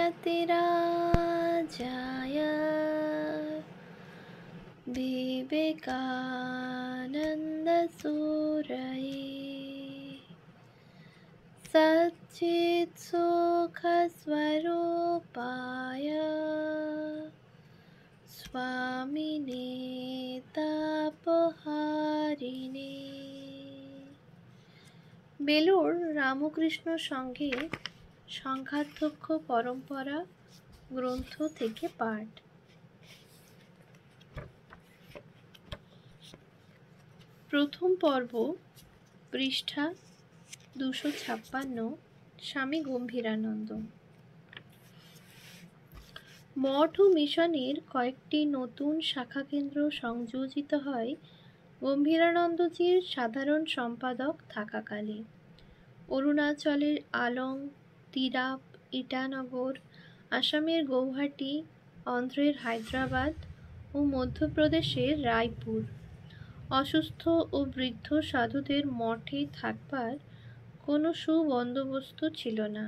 यतिराजाय विवेकानन्दसूरये सच्चित्सुखस्वरूपाय स्वामिने तापहारिणे। বেলুড় রামকৃষ্ণ সংঘের সংখ্যাধ্যক্ষ পরম্পরা গ্রন্থ থেকে পাঠ। প্রথম পর্ব, পৃষ্ঠা 256, স্বামী গম্ভীরানন্দ। মঠ ও মিশনের কয়েকটি নতুন শাখা কেন্দ্র সংযোজিত হয় গম্ভীরানন্দজির সাধারণ সম্পাদক থাকাকালে। অরুণাচলের আলং, তিরাপ, ইটানগর, আসামের গৌহাটি, অন্ধ্রের হায়দ্রাবাদ ও মধ্যপ্রদেশের রায়পুর। অসুস্থ ও বৃদ্ধ সাধুদের মঠে থাকবার কোনো সুবন্দোবস্ত ছিল না।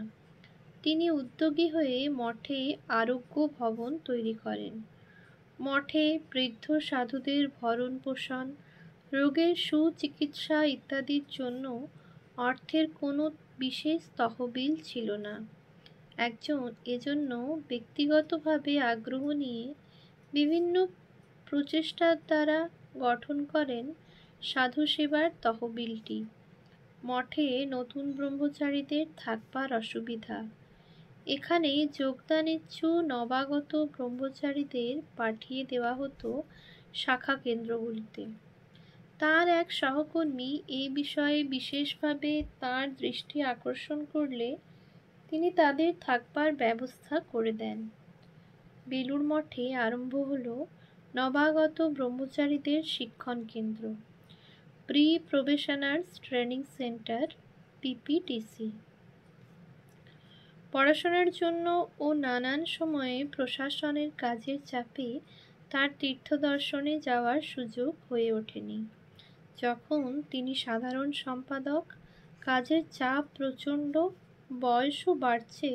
তিনি উদ্যোগী হয়ে মঠে আরোগ্য ভবন তৈরি করেন। মঠে বৃদ্ধ সাধুদের ভরণ পোষণ, রোগের সুচিকিৎসা ইত্যাদির জন্য অর্থের কোনো বিশেষ তহবিল ছিল না। একজন এজন্য ব্যক্তিগতভাবে আগ্রহ নিয়ে বিভিন্ন প্রচেষ্টার দ্বারা গঠন করেন সাধু সেবার তহবিলটি। মঠে নতুন ব্রহ্মচারীদের থাকবার অসুবিধা। এখানে যোগদানেচ্ছু নবাগত ব্রহ্মচারীদের পাঠিয়ে দেওয়া হতো শাখা কেন্দ্রগুলিতে। তার এক সহকর্মী এই বিষয়ে বিশেষভাবে তার দৃষ্টি আকর্ষণ করলে তিনি তাদের থাকবার ব্যবস্থা করে দেন। বেলুড় মঠে আরম্ভ হল নবাগত ব্রহ্মচারীদের শিক্ষণ কেন্দ্র, প্রি প্রবেশনার্স ট্রেনিং সেন্টার, পিপিটিসি। পড়াশোনার জন্য ও নানান সময়ে প্রশাসনের কাজের চাপে তার তীর্থদর্শনে যাওয়ার সুযোগ হয়ে ওঠেনি। যখন তিনি সাধারণ সম্পাদক, কাজের চাপ প্রচণ্ড, বয়সও বাড়ছে,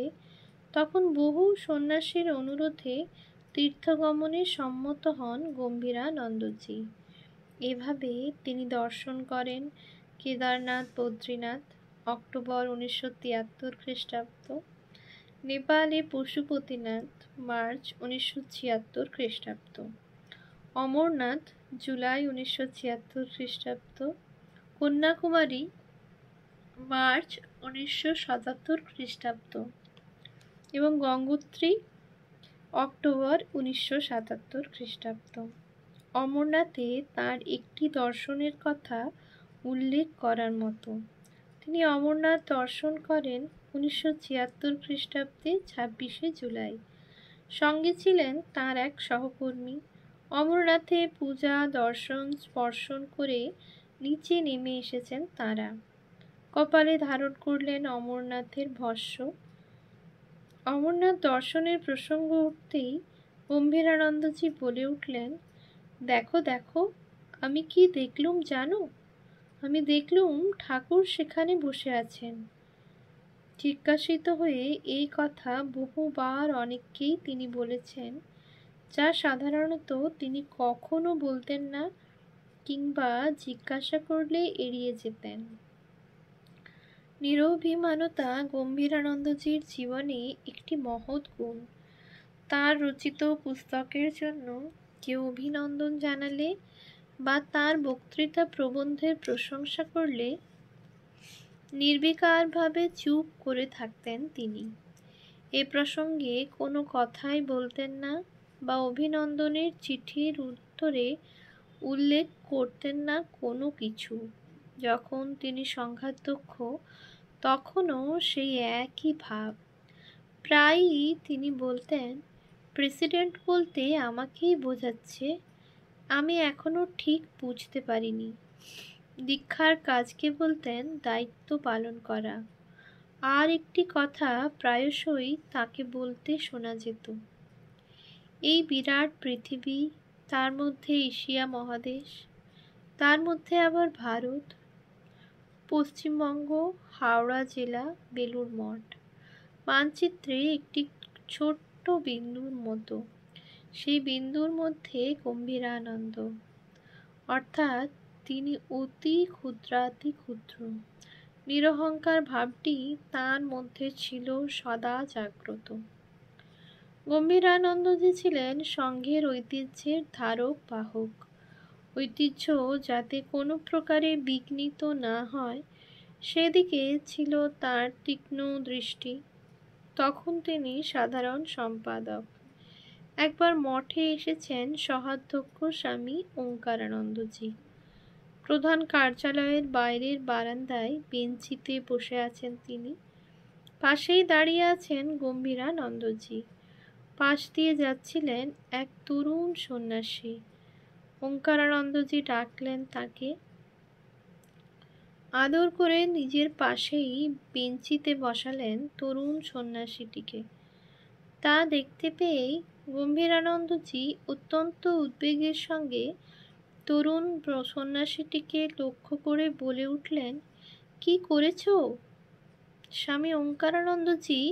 তখন বহু সন্ন্যাসীর অনুরোধে তীর্থগমনে সম্মত হন গম্ভীরানন্দজি। এভাবে তিনি দর্শন করেন কেদারনাথ, বদ্রীনাথ অক্টোবর 1973 খ্রিস্টাব্দ, নেপালে পশুপতিনাথ মার্চ 1976 খ্রিস্টাব্দ, অমরনাথ জুলাই 1976 খ্রিস্টাব্দ, কন্যাকুমারী মার্চ 1977 খ্রিস্টাব্দ এবং গঙ্গোত্রী অক্টোবর 1977 খ্রিস্টাব্দ। অমরনাথে তার একটি দর্শনের কথা উল্লেখ করার মতো। তিনি অমরনাথ দর্শন করেন 1976 খ্রিস্টাব্দে 26শে জুলাই। সঙ্গে ছিলেন তার এক সহকর্মী। অমরনাথে পূজা, দর্শন, স্পর্শন করে নিচে নেমে এসেছেন তাঁরা। কপালে ধারণ করলেন অমরনাথের ভস্য। অমরনাথ দর্শনের প্রসঙ্গ উঠতেই গম্ভীরানন্দজি বলে উঠলেন, দেখো দেখো, আমি কি দেখলুম জানো? আমি দেখলুম ঠাকুর সেখানে বসে আছেন। জিজ্ঞাসিত হয়ে এই কথা বহুবার অনেককেই তিনি বলেছেন, যা সাধারণত তিনি কখনো বলতেন না কিংবা জিজ্ঞাসা করলে এড়িয়ে যেতেন। নিরভিমানতা গম্ভীরানন্দজির জীবনে একটি মহৎ গুণ। তার রচিত পুস্তকের জন্য কেউ অভিনন্দন জানালে বা তার বক্তৃতা প্রবন্ধের প্রশংসা করলে নির্বিকারভাবে চুপ করে থাকতেন তিনি। এ প্রসঙ্গে কোনো কথাই বলতেন না বা অভিনন্দনের চিঠির উত্তরে উল্লেখ করতেন না কোনো কিছু। যখন তিনি সংঘাধ্যক্ষ, তখনও সেই একই ভাব। প্রায়ই তিনি বলতেন, প্রেসিডেন্ট বলতে আমাকেই বোঝাচ্ছে, আমি এখনো ঠিক বুঝতে পারিনি। দীক্ষার কাজকে বলতেন দায়িত্ব পালন করা। আর একটি কথা প্রায়শই তাকে বলতে শোনা যেত, এই বিরাট পৃথিবী, তার মধ্যে এশিয়া মহাদেশ, তার মধ্যে আবার ভারত, পশ্চিমবঙ্গ, হাওড়া জেলা, বেলুড় মঠ, মানচিত্রে একটি ছোট্ট বিন্দুর মতো। সেই বিন্দুর মধ্যে গম্ভীরানন্দ, অর্থাৎ তিনি অতি ক্ষুদ্রাতি ক্ষুদ্র। নিরহংকার ভাবটি তার মধ্যে ছিল সদা জাগ্রত। গম্ভীরানন্দজি ছিলেন সংঘের ঐতিহ্যের ধারক বাহক। ঐতিহ্য যাতে কোনো প্রকারে বিঘ্নিত না হয় সেদিকে ছিল তার তীক্ষ্ণ দৃষ্টি। তখন তিনি সাধারণ সম্পাদক। একবার মঠে এসেছেন সহাধ্যক্ষ স্বামী ওঙ্কারানন্দজি। প্রধান কার্যালয়ের বাইরের বারান্দায় বেঞ্চিতে বসে আছেন তিনি। পাশেই দাঁড়িয়ে আছেন গম্ভীরানন্দজি। পাশ দিয়ে যাচ্ছিলেন এক তরুণ সন্ন্যাসী। ওঙ্কারানন্দজি ডাকলেন তাকে। আদর করে নিজের পাশেই বেঞ্চিতে বসালেন তরুণ সন্ন্যাসীটিকে। তা দেখতে পেয়েই গম্ভীরানন্দজি অত্যন্ত উদ্বেগের সঙ্গে তরুণ সন্ন্যাসীটিকে লক্ষ্য করে বলে উঠলেন, কি করেছ? স্বামী ওঙ্কারানন্দজি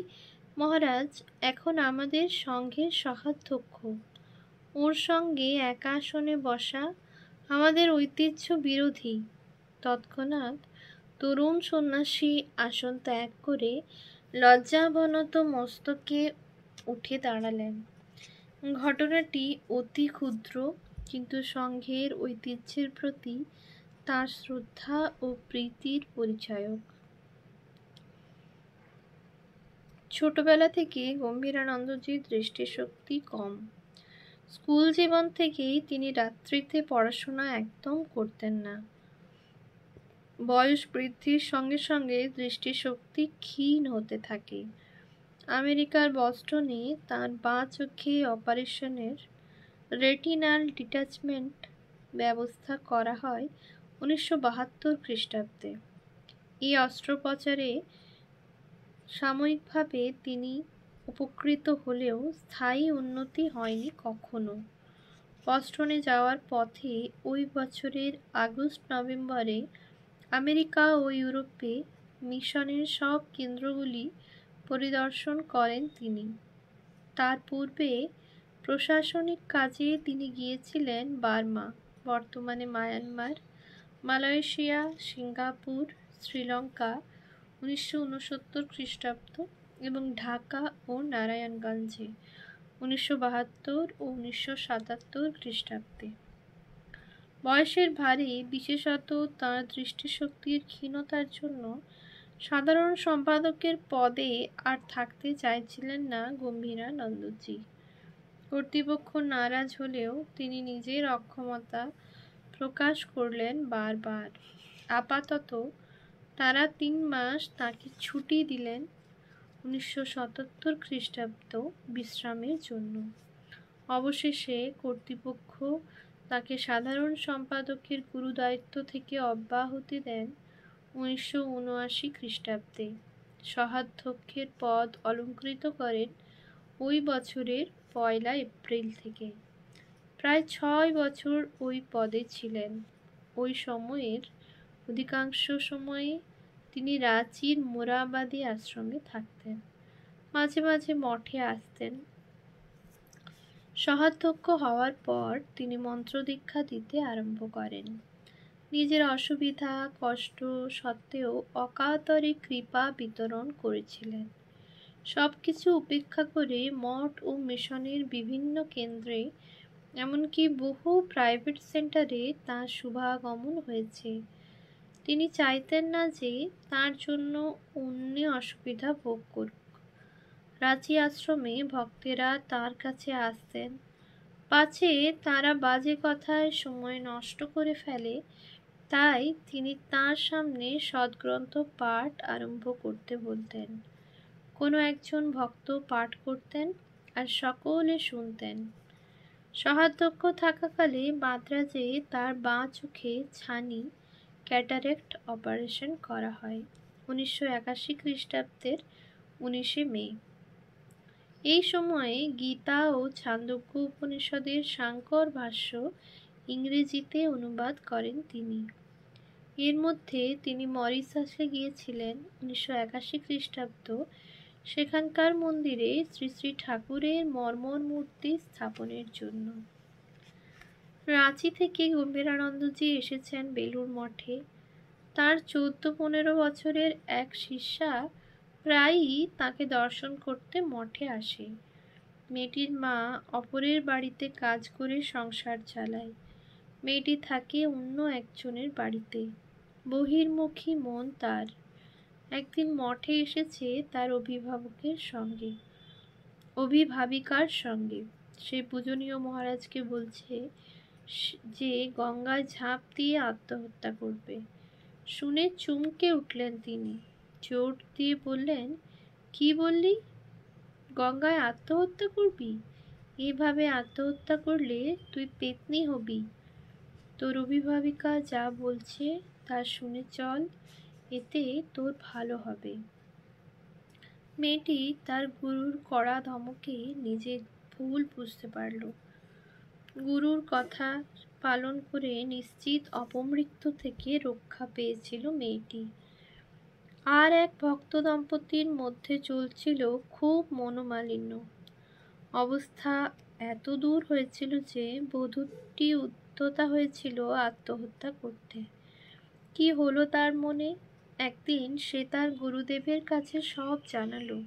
মহারাজ এখন আমাদের সংঘের সহাধ্যক্ষ। ওর সঙ্গে একা আসনে বসা আমাদের ঐতিহ্য বিরোধী। তৎক্ষণাৎ তরুণ সন্ন্যাসী আসন ত্যাগ করে লজ্জাবনত মস্তকে উঠে দাঁড়ালেন। ঘটনাটি অতি ক্ষুদ্র, কিন্তু সংঘের ঐতিহ্যের প্রতি তার শ্রদ্ধা ও প্রীতির পরিচায়ক। ছোটবেলা থেকে গম্ভীরানন্দজির দৃষ্টিশক্তি কম। স্কুল জীবন থেকেই তিনি রাত্রিতে পড়াশোনা একদম করতেন না। বয়স বৃদ্ধির সঙ্গে সঙ্গে দৃষ্টিশক্তি ক্ষীণ হতে থাকে। আমেরিকার বস্টনে তার বাঁ চোখে অপারেশনের রেটিনাল ডিটাচমেন্ট ব্যবস্থা করা হয় 1972 খ্রিস্টাব্দে। এই অস্ত্রোপচারে সাময়িকভাবে তিনি উপকৃত হলেও স্থায়ী উন্নতি হয়নি কখনো। বস্টনে যাওয়ার পথে ওই বছরের আগস্ট-নভেম্বরে আমেরিকা ও ইউরোপে মিশনের সব কেন্দ্রগুলি পরিদর্শন করেন তিনি। তার পূর্বে প্রশাসনিক কাজে তিনি গিয়েছিলেন বার্মা, বর্তমানে মায়ানমার, মালয়েশিয়া, সিঙ্গাপুর, শ্রীলঙ্কা 1969 খ্রিস্টাব্দ এবং ঢাকা ও নারায়ণগঞ্জে 1972 ও 1977 খ্রিস্টাব্দে। বয়সের ভারে, বিশেষত তাঁর দৃষ্টিশক্তির ক্ষীণতার জন্য সাধারণ সম্পাদকের পদে আর থাকতে চাইছিলেন না গম্ভীরানন্দজি। কর্তৃপক্ষ নারাজ হলেও তিনি নিজের অক্ষমতা প্রকাশ করলেন বারবার। আপাতত তারা 3 মাস তাকে ছুটি দিলেন 1977 খ্রিস্টাব্দ বিশ্রামের জন্য। অবশেষে কর্তৃপক্ষ তাকে সাধারণ সম্পাদকের গুরুদায়িত্ব থেকে অব্যাহতি দেন 1979 খ্রিস্টাব্দে। সহাধ্যক্ষের পদ অলঙ্কৃত করেন ওই বছরের 1 এপ্রিল থেকে। প্রায় 6 বছর ওই পদে ছিলেন। ওই সময়ের অধিকাংশ সময়ে তিনি রাঁচির মোরাবাদী আশ্রমে থাকতেন। মাঝে মাঝে মঠে আসতেন। সহাধ্যক্ষ হওয়ার পর তিনি মন্ত্রদীক্ষা দিতে আরম্ভ করেন। নিজের অসুবিধা কষ্ট সত্ত্বেও অকাতরে কৃপা বিতরণ করেছিলেন। সবকিছু উপেক্ষা করে মঠ ও মিশনের বিভিন্ন কেন্দ্রে, এমনকি বহু প্রাইভেট সেন্টারে তাঁর শুভাগমন হয়েছে। তিনি চাইতেন না যে তাঁর জন্য অন্য অসুবিধা ভোগ করুক। রাঁচি আশ্রমে ভক্তেরা তাঁর কাছে আসতেন, পাছে তারা বাজে কথায় সময় নষ্ট করে ফেলে, তাই তিনি তাঁর সামনে সদ্গ্রন্থ পাঠ আরম্ভ করতে বলতেন। কোনো একজন ভক্ত পাঠ করতেন আর সকলে শুনতেন। সহাধ্যক্ষ থাকাকালে মাদ্রাজে তার বাঁ চোখে ছানি ক্যাটারেক্ট অপারেশন করা হয় 1981 খ্রিস্টাব্দের 19 মে। এই সময়ে গীতা ও ছান্দোগ্য উপনিষদের সাংকর ভাষ্য ইংরেজিতে অনুবাদ করেন তিনি। এর মধ্যে তিনি মরিশাসে গিয়েছিলেন 1981 খ্রিস্টাব্দ সেখানকার মন্দিরে শ্রী শ্রী ঠাকুরের মর্মর মূর্তি স্থাপনের জন্য। রাঁচি থেকে গম্ভীরানন্দজি এসেছেন বেলুড় মঠে। তার 14-15 বছরের এক শিষ্যা প্রায়ই তাকে দর্শন করতে মঠে আসে। মেয়েটির মা অপরের বাড়িতে কাজ করে সংসার চালায়। মেয়েটি থাকে অন্য একজনের বাড়িতে। বহির্মুখী মন তার। একদিন মঠে এসেছে তার অভিভাবিকার সঙ্গে। সে পূজনীয় মহারাজকে বলছে যে গঙ্গায় ঝাঁপ দিয়ে আত্মহত্যা করবে। শুনে চমকে উঠলেন তিনি। জোর দিয়ে বললেন, কি বললি? গঙ্গায় আত্মহত্যা করবি? এভাবে আত্মহত্যা করলে তুই পেত্নী হবি। তোর অভিভাবিকা যা বলছে তা শুনে চল, এতে তোর ভালো হবে। মেয়েটি তার গুরুর কড়া ধমকে নিজের ভুল বুঝতে পারল। গুরুর কথা পালন করে নিশ্চিত অপমৃত্যু থেকে রক্ষা পেয়েছিল মেয়েটি। আর এক ভক্ত দম্পতির মধ্যে চলছিল খুব মনোমালিন্য। অবস্থা এত দূর হয়েছিল যে বধূটি উদ্যতা হয়েছিল আত্মহত্যা করতে। কি হলো তার মনে? একদিন সে তার গুরুদেবের কাছে সব জানালো।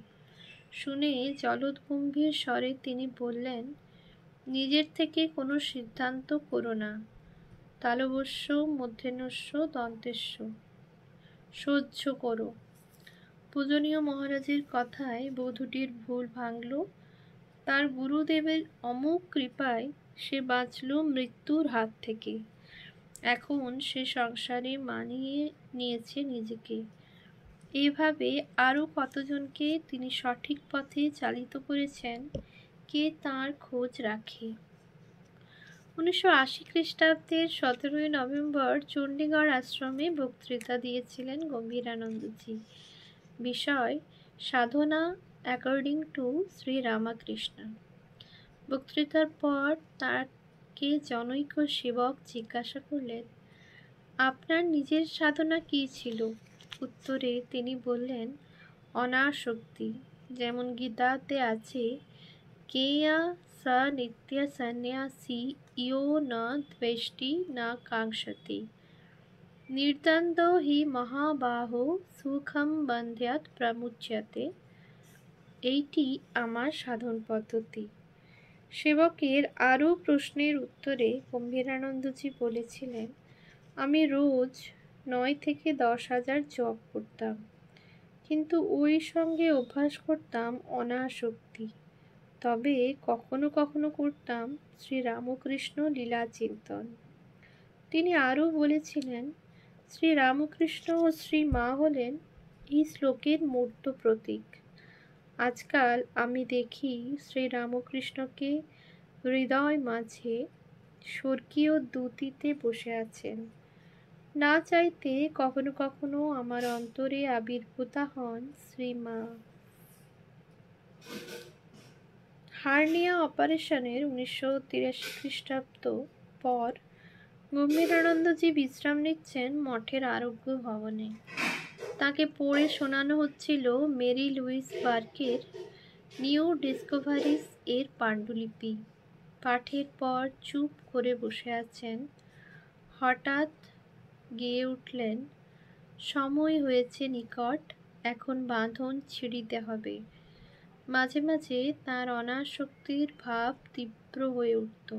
শুনে জলদগম্ভীর স্বরে তিনি বললেন, নিজের থেকে কোনো সিদ্ধান্ত করো না। তালবস্য মূর্ধন্যস্য দন্তেস্য, সহ্য করো। পূজনীয় মহারাজের কথায় বধূটির ভুল ভাঙল। তার গুরুদেবের অমোঘ কৃপায় সে বাঁচল মৃত্যুর হাত থেকে। এখন সে সংসারে মানিয়ে নিয়েছে নিজেকে। এভাবে আরও কতজনকে তিনি সঠিক পথে চালিত করেছেন, কে তার খোঁজ রাখে। 1980 খ্রিস্টাব্দের 17 নভেম্বর চণ্ডীগড় আশ্রমে বক্তৃতা দিয়েছিলেন গম্ভীরানন্দজি। বিষয় সাধনা অ্যাকর্ডিং টু শ্রী রামকৃষ্ণ। বক্তৃতার পর তাকে জনৈক সেবক জিজ্ঞাসা করলেন, আপনার নিজের সাধনা কী ছিল? উত্তরে তিনি বললেন, অনাসক্তি। যেমন গীতাতে আছে, কেয়া স নিত্য সন্ন্যাসী ইয়ো ন দ্বেষ্টি ন কাঙ্ক্ষতি, নির্দ্বন্দ্ব হি মহাবাহো সুখম বন্ধ্যাৎ প্রমুচ্যতে। এইটি আমার সাধন পদ্ধতি। সেবকের আরও প্রশ্নের উত্তরে গম্ভীরানন্দজি বলেছিলেন, আমি রোজ 9 থেকে 10,000 জপ করতাম, কিন্তু ওই সঙ্গে অভ্যাস করতাম অনাসক্তি। তবে কখনো কখনো করতাম শ্রী রামকৃষ্ণ লীলা চিন্তন। তিনি আরও বলেছিলেন, শ্রী রামকৃষ্ণ ও শ্রী মা হলেন এই শ্লোকের মূর্ত প্রতীক। আজকাল আমি দেখি শ্রী রামকৃষ্ণকে হৃদয় মাঝে স্বর্গীয় দ্যুতিতে বসে আছেন। না চাইতে কখনো কখনো আমার অন্তরে আবির্ভূতা হন শ্রী মা। হার্নিয়া অপারেশনের 1983 খ্রিস্টাব্দ পর গম্ভীরানন্দজি বিশ্রাম নিচ্ছেন মঠের আরোগ্য ভবনে। তাকে পড়ে শোনানো হচ্ছিল মেরি লুইস বার্কের নিউ ডিসকভারিজ এর পাণ্ডুলিপি। পাঠের পর চুপ করে বসে আছেন। হঠাৎ গেয়ে উঠলেন, সময় হয়েছে নিকট, এখন বাঁধন ছিঁড়িতে হবে। মাঝে মাঝে তাঁর অনাসক্তির ভাব তীব্র হয়ে উঠত।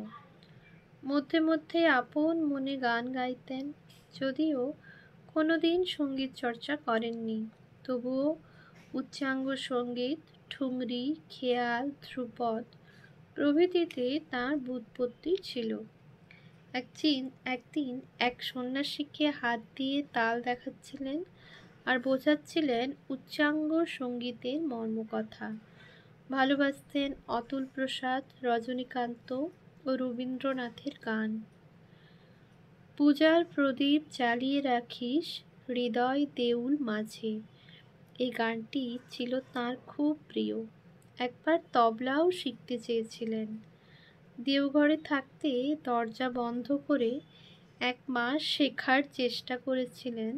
মধ্যে মধ্যে আপন মনে গান গাইতেন। যদিও কোনোদিন সঙ্গীত চর্চা করেননি, তবুও উচ্চাঙ্গ সঙ্গীত, ঠুমরি, খেয়াল, ধ্রুপদ প্রভৃতিতে তাঁর ব্যুৎপত্তি ছিল। একদিন এক সন্ন্যাসীকে হাত দিয়ে তাল দেখাচ্ছিলেন আর বোঝাচ্ছিলেন উচ্চাঙ্গ সঙ্গীতের মর্মকথা। ভালোবাসতেন অতুল প্রসাদ, রজনীকান্ত ও রবীন্দ্রনাথের গান। পূজার প্রদীপ জ্বালিয়ে রাখিস হৃদয় দেউল মাঝে, এই গানটি ছিল তাঁর খুব প্রিয়। একবার তবলাও শিখতে চেয়েছিলেন। দেওঘরে থাকতে দরজা বন্ধ করে 1 মাস শেখার চেষ্টা করেছিলেন,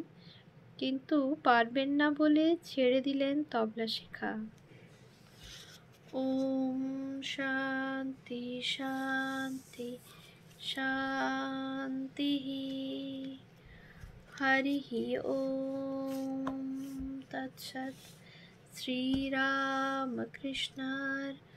কিন্তু পারবেন না বলে ছেড়ে দিলেন তবলা শেখা। ओम शांति शांति शांति। हरि ओम तत्सत्। श्री राम कृष्णार्पणमस्तु।